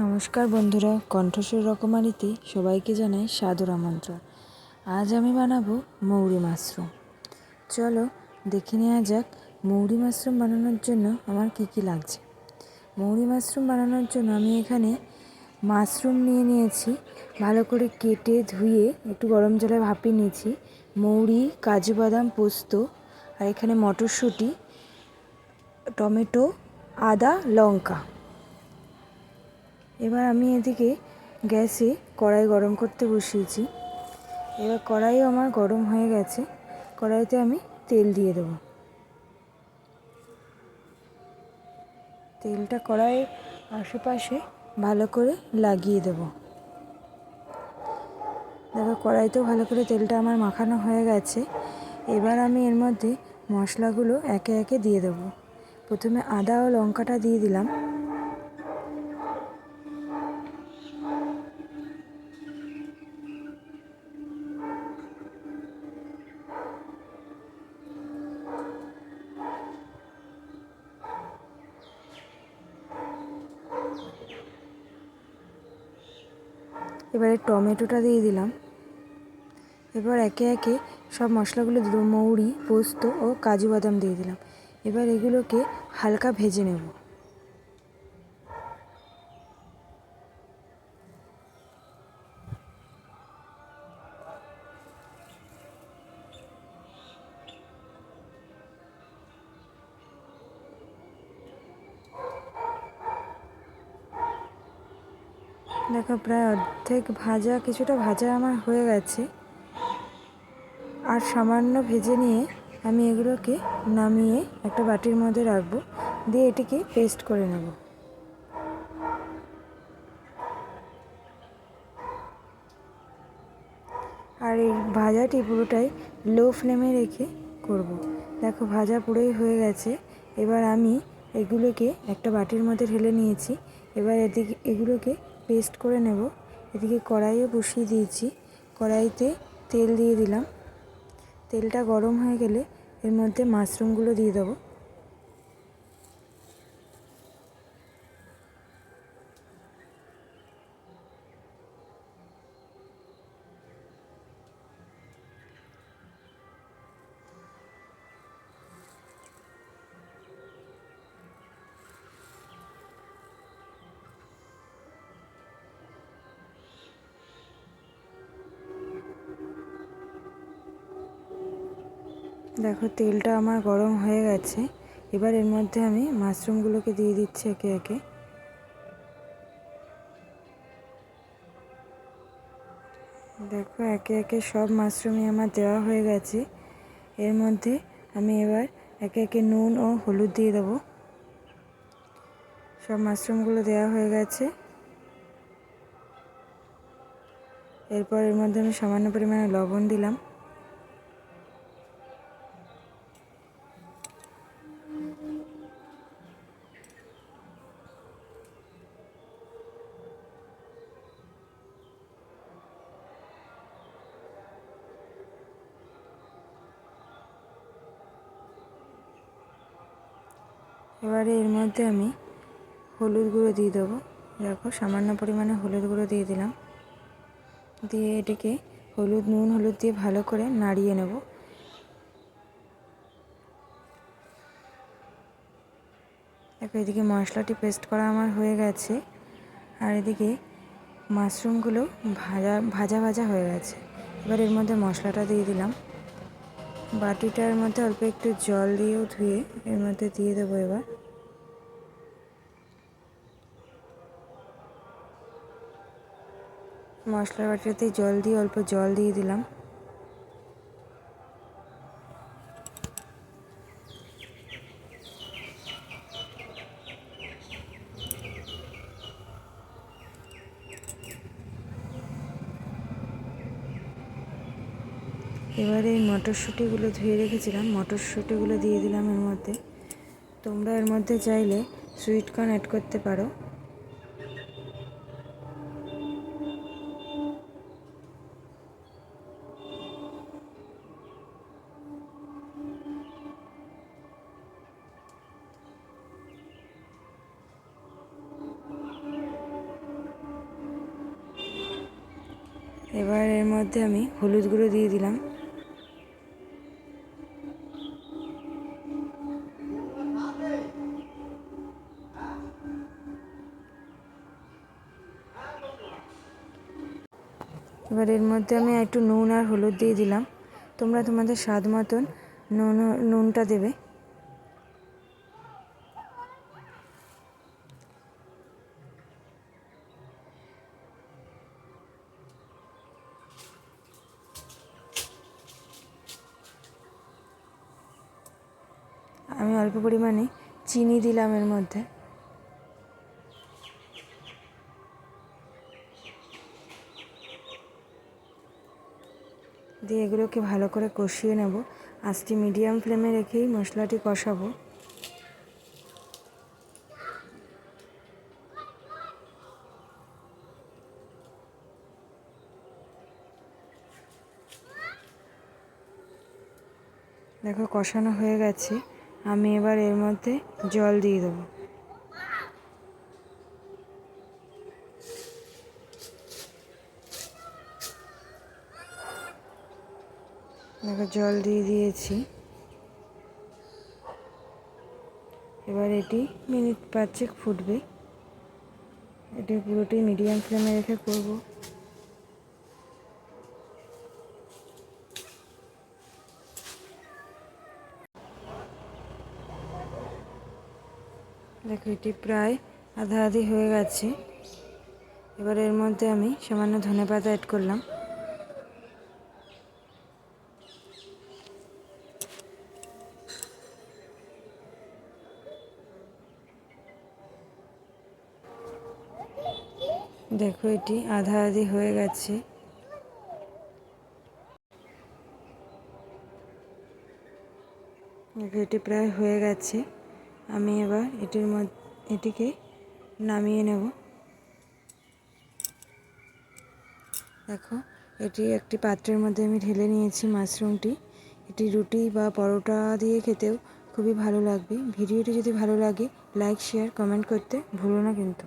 নমস্কার বন্ধুরা, কণ্ঠস্বর রকমারিতে সবাইকে জানাই সাদর আমন্ত্রণ। আজ আমি বানাবো মৌরি মাশরুম। চলো দেখে নেওয়া যাক মৌরি মাশরুম বানানোর জন্য আমার কি কি লাগছে। মৌরি মাশরুম বানানোর জন্য আমি এখানে মাশরুম নিয়েছি, ভালো করে কেটে ধুয়ে একটু গরম জলে ভাপিয়ে নিয়েছি। মৌরি, কাজু বাদাম, পোস্ত, আর এখানে মটরশুঁটি, টমেটো, আদা, লঙ্কা। এবার আমি এদিকে গ্যাসে কড়াই গরম করতে বসিয়েছি। এবার কড়াইও আমার গরম হয়ে গেছে। কড়াইতে আমি তেল দিয়ে দেবো। তেলটা কড়াইয়ের আশেপাশে ভালো করে লাগিয়ে দেবো। দেখো কড়াইতেও ভালো করে তেলটা আমার মাখানো হয়ে গেছে। এবার আমি এর মধ্যে মশলাগুলো একে একে দিয়ে দেবো। প্রথমে আদা ও লঙ্কাটা দিয়ে দিলাম। এবারে টমেটোটা দিয়ে দিলাম। এবার একে একে সব মশলাগুলো দিয়ে দেবো। মৌরি, পোস্ত ও কাজু বাদাম দিয়ে দিলাম। এবার এগুলোকে হালকা ভেজে নেব। দেখো প্রায় অর্ধেক ভাজা, কিছুটা ভাজা আমার হয়ে গেছে। আর সামান্য ভেজে নিয়ে আমি এগুলোকে নামিয়ে একটা বাটির মধ্যে রাখবো, দিয়ে এটিকে পেস্ট করে নেব। আর এই ভাজাটি পুরোটাই লো ফ্লেমে রেখে করব। দেখো ভাজা পুরোই হয়ে গেছে। এবার আমি এগুলোকে একটা বাটির মধ্যে ঢেলে নিয়েছি। এবার এগুলোকে পেস্ট করে নেব। এদিকে কড়াইও বসিয়ে দিয়েছি। কড়াইতে তেল দিয়ে দিলাম। তেলটা গরম হয়ে গেলে এর মধ্যে মাশরুমগুলো দিয়ে দেবো। দেখো তেলটা আমার গরম হয়ে গেছে। এবার এর মধ্যে আমি মাশরুমগুলোকে দিয়ে দিচ্ছি একে একে। দেখো একে একে সব মাশরুমই আমার দেওয়া হয়ে গেছে। এর মধ্যে আমি এবার একে একে নুন ও হলুদ দিয়ে দেবো। সব মাশরুমগুলো দেওয়া হয়ে গেছে। এরপর এর মধ্যে আমি সামান্য পরিমাণে লবণ দিলাম। এবারে এর মধ্যে আমি হলুদ গুঁড়ো দিয়ে দেবো। দেখো সামান্য পরিমাণে হলুদ গুঁড়ো দিয়ে দিলাম। দিয়ে এটিকে নুন হলুদ দিয়ে ভালো করে নাড়িয়ে নেব। দেখো এদিকে মশলাটি পেস্ট করা আমার হয়ে গেছে। আর এদিকে মাশরুমগুলো ভাজা ভাজা হয়ে গেছে। এবার এর মধ্যে মশলাটা দিয়ে দিলাম। বাটিটার মধ্যে অল্প একটু জল দিয়েও ধুয়ে এর মধ্যে দিয়ে দেবো। এবার মশলার বাটিতে জল দিয়ে অল্প জল দিয়ে দিলাম। এবারে এই মটরশুঁটিগুলো ধুয়ে রেখেছিলাম, মটরশুঁটিগুলো দিয়ে দিলাম এর মধ্যে। তোমরা এর মধ্যে চাইলে সুইট কর্ন অ্যাড করতে পারো। এবার এর মধ্যে আমি হলুদ গুঁড়ো দিয়ে দিলাম। এবার এর মধ্যে আমি একটু নুন আর হলুদ দিয়ে দিলাম। তোমরা তোমাদের স্বাদ মতন নুনটা দেবে। আমি অল্প পরিমাণে চিনি দিলাম এর মধ্যে। দিয়ে এগুলোকে ভালো করে কষিয়ে নেব। আঁচটি মিডিয়াম ফ্লেমে রেখেই মশলাটি কষাবো। দেখো কষানো হয়ে গেছে। আমি এবার এর মধ্যে জল দিয়ে দেবো। দেখো জল দিয়ে দিয়েছি। এবার এটি মিনিট 5 ফুটবে। এটি পুরোটি মিডিয়াম ফ্লেমে রেখে করব। দেখো এটি প্রায় আধা আধি হয়ে গেছে। এবার এর মধ্যে আমি সামান্য ধনেপাতা অ্যাড করলাম। দেখো এটি আধা আধি হয়ে গেছে। দেখো এটি প্রায় হয়ে গেছে। আমি এবার এটিকে নামিয়ে নেব। দেখো এটি একটি পাত্রের মধ্যে আমি ঢেলে নিয়েছি মাশরুমটি। এটি রুটি বা পরোটা দিয়ে খেতেও খুবই ভালো লাগবে। ভিডিওটি যদি ভালো লাগে লাইক শেয়ার কমেন্ট করতে ভুলো না কিন্তু।